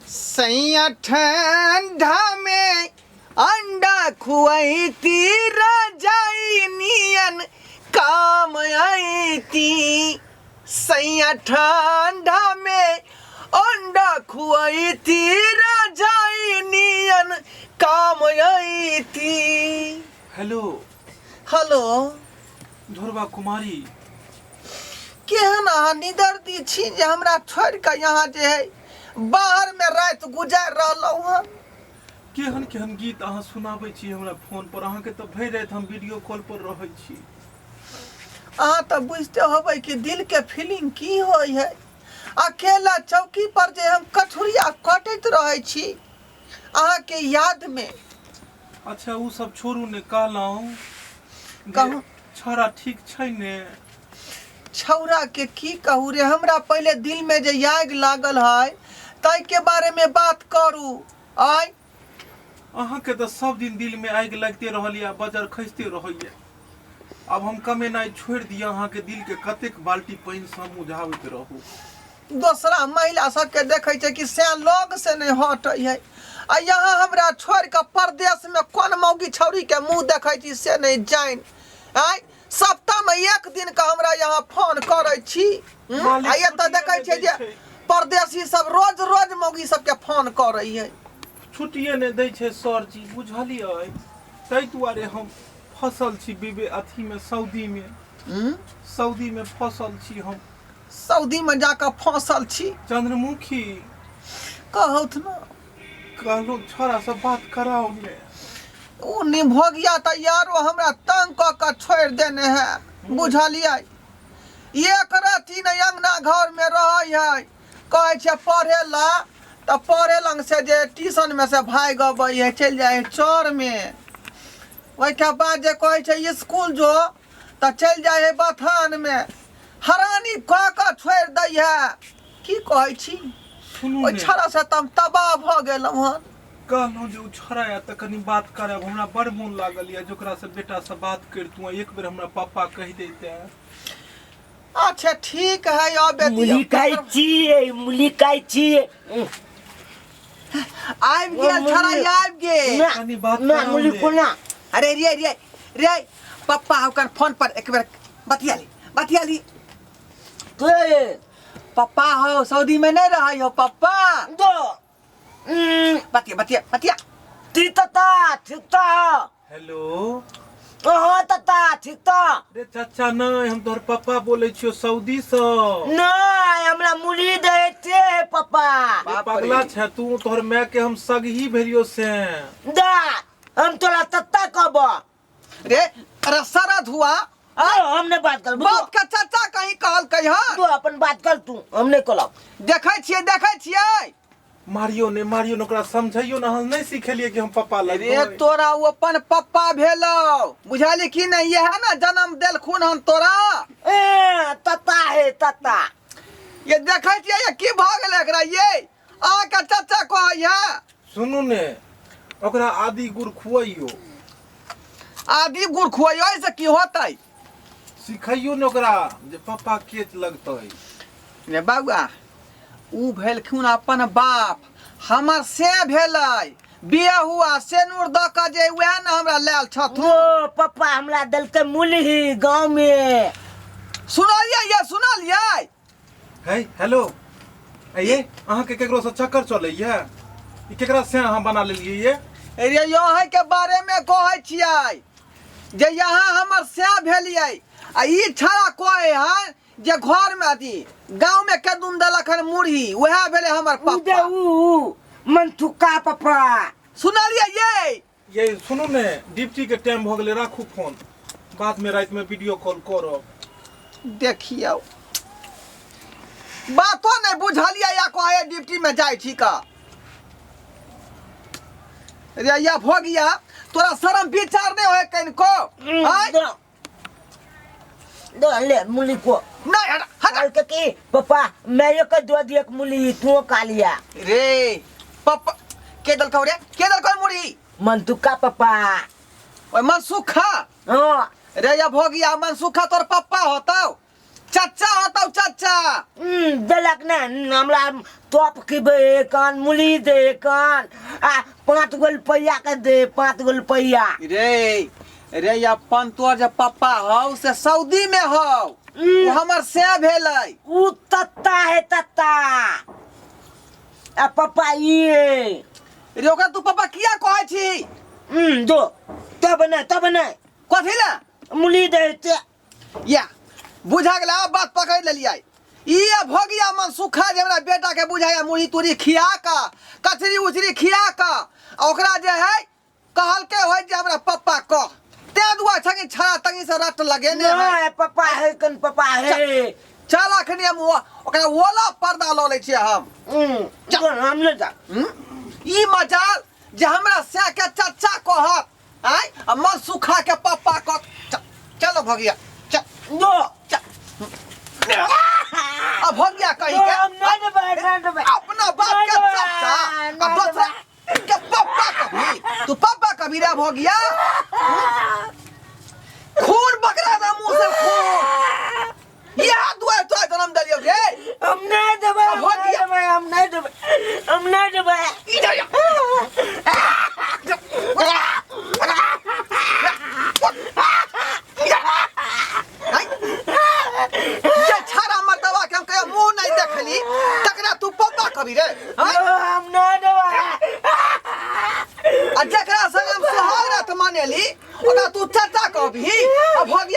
सैया ठंडा में अंडा खुआती रजाई नियन काम आई थी। सैया ठंडा में अंडा खुआती रजाई नियन काम आई थी। हेलो हेलो धुरवा कुमारी केहन अहाँ निदर्दी छी जे हमरा छोड़ के यहाँ जे है बाहर में रात गुजार रहलौ हन। केहन केहन गीत अहाँ सुनाबै छी हमरा फोन पर। अहाँ के तो भरि रात हम वीडियो कॉल पर रहै छी। अहाँ तो बुझते होबै कि दिल के फीलिंग की होय है। अकेला चौकी पर जे हम कठुरिया कटैत रहै छी अहाँ के याद में। अच्छा उ सब छोड़ू ने, कहलौं छोरा ठीक छै ने? छौरा के की कहू रे, हमरा पहले दिल में जे आग लागल है तै के बारे में बात करू। आय अहाँ के तो सब दिन दिल में आग लगते रहल या, बजर खसते रहैया। अब हम कमेनाइ छोड़ दिया। अहाँ के दिल के कतेक बाल्टी पानी समझावत रहू। दूसरा महिला सबके देखे छै कि से लोग से नहीं हटै है। आ यहाँ हमरा छोड़ के परदेश में कौन मौगी छौरी के मुंह देखे छी से नहीं जान। आय सप्ताह में एक दिन का हमरा यहाँ फोन करे छी। आ ये तो देखे छै जे परदेशी सब रोज रोज मौगी सबके फोन करे है। छुट्टिए नहीं दै छै सर जी, बुझलियै? तै दुआरे हम फसल छी बीबे अथी में, सऊदी में। सऊदी में फसल छी हम। सऊदी में जाकर फसल छी? चंद्रमुखी कहत न कहलो छोरा से बात कराओ ने। उ निभोगिया त यारो हमरा तंग क के छोड़ देने है, बुझलियै? एक राती न अंगना घर में रहै है, कहे छै पढ़े ला त पढ़े लंग से जे ट्यूशन में से भाग अबै है, चल जाए चौर में। ओइ के बाद जे कहे छै स्कूल जो त चल जाए है बथान में। हरानी क के छोड़ दै है। की कहै छी? सुनू ओइ ने, छड़ा से तम तबाह भ गेलौ हन। कहलो जे उ छोरा या त कनी बात करब, हमरा बड़ मन लागल या जोकरा से बेटा से बात करतू। एक बेर हमरा पापा कह देते। अच्छा ठीक है अब मुली खाई छी, मुली खाई छी। आइब गेल छड़ा, आइब गेल। कनी बात ना कराओ मुली ने। को ना। अरे रे रे रे पप्पा होकर फोन पर एक बार बतिया ली। तो पप्पा हो सऊदी में नहीं रहा हो पप्पा? दो बतिया ती तता ठीक तो। हेलो हाँ तता ठीक तो। रे चाचा नहीं, हम तोहर पापा बोले छियो सऊदी से। नहीं हमरा मुली देते पापा। पगला छ तू, तोहर माय के हम सगही भेलियो से। दा हम तोरा तत्ता कब रे सरद हुआ। हमने बात कर बाप का चाचा कहीं कहल कही तू अपन बात कर, तू हमने कहल। देखे छिये मारियो ने ओकरा समझाइयो ना। हम नहीं सिखेलिए कि हम पापा लगे। रे तोरा वो अपन पप्पा भेलो, बुझाली कि नहीं? ये है ना जन्म देलखुन हम तोरा। तता है तता। ये देखे छिये ये की भ गेल एकरा ये आ का चाचा कहै है। सुनू ने, ओकरा आदि गुड़ खुआइयो। आदि गुड़ खुआइयो से की होतै? सिखाइयो ने ओकरा जे पापा के लगतै। रे बाबुआ उ भेलखुन अपन बाप, हमर से भेलै बिया हुआ सेनूर द के जे वह न हमरा लेल छथुन। ओ पापा हमरा दल के मुली गांव में। सुनलियै? है हेलो ये अहाँ के केकरो से चक्कर चलै ये? ई केकरा से अहाँ बना लेलिए ये? रे यहाँ के बारे में कहै छियै जे यहाँ हमर से भेलियै। आ ई छड़ा कहै है जे घर में अथी गांव में कदुम देलक हन मुरही, वह भेले हमर पापा। मनथुका पापा। सुनलियै ये सुनू ने, ड्यूटी के टाइम भ गेलै, राखू फोन। बाद में रात में वीडियो कॉल करब। देखियो बातो नहीं बुझलियै या कहे ड्यूटी में जाय छी का। रे या भोगिया तोरा शरम विचार नहीं होय कनिको? दो ले मुली को। नहीं हट के पापा मैं को दो दिया मुली तू का लिया। रे पापा के दल रे के दल मुरही? मनथुका पापा। ओए मनसुखा? हाँ रे या भोगिया मनसुखा तोर पापा होतौ? चाचा होता चाचा। देलक ना हमरा टॉप की बे कान मूली दे कान आ 5 गो रुपया के दे 5 गो रुपया। रे रे अपन तोर जे पापा हौ से सऊदी में हौ, वो हमर से भेलै। उ तत्ता है तत्ता आ पापा ये रे ओकरा तू पापा किया कहै छी? दो तब नहीं कथी ले? मूली दे ते या बुझा गेला, अब बात पकड़ लेलियै। ई भोगिया मन सुखा जे हमरा बेटा के बुझाया मुड़ी तुरी खिया का कचरी उचरी खिया का ओकरा जे है कहल के होय जे हमरा पप्पा कह ते दुआ छगी छड़ा तंगी से रट लगेने है। नहीं पापा है कन पापा है। चल अखनी हम ओकरा ओला पर्दा ल लै छियै हम। चल हम ले जा। ई मजाल जे हमरा से के चाचा कहत आय मन सुखा के पप्पा कह। चलो भोगिया चल दो अब भोगिया कही के हम नहीं देबे अपना बाप के चाचा अब दूसरा के पप्पा कभी तू पप्पा कभी रे भोगिया। खून बकरा दा मुंह से खून या दुआ तो जन्म दलियो रे। हम नहीं देबे हम नहीं देबे ये छारा मर्दवा के हम कहे मुंह नहीं देखली तकरा तू पप्पा कभी रे। हम नहीं देबे आ जकरा संग हम सुहाग रात मानेली ओकरा तू चाचा कभी। अब भोगिया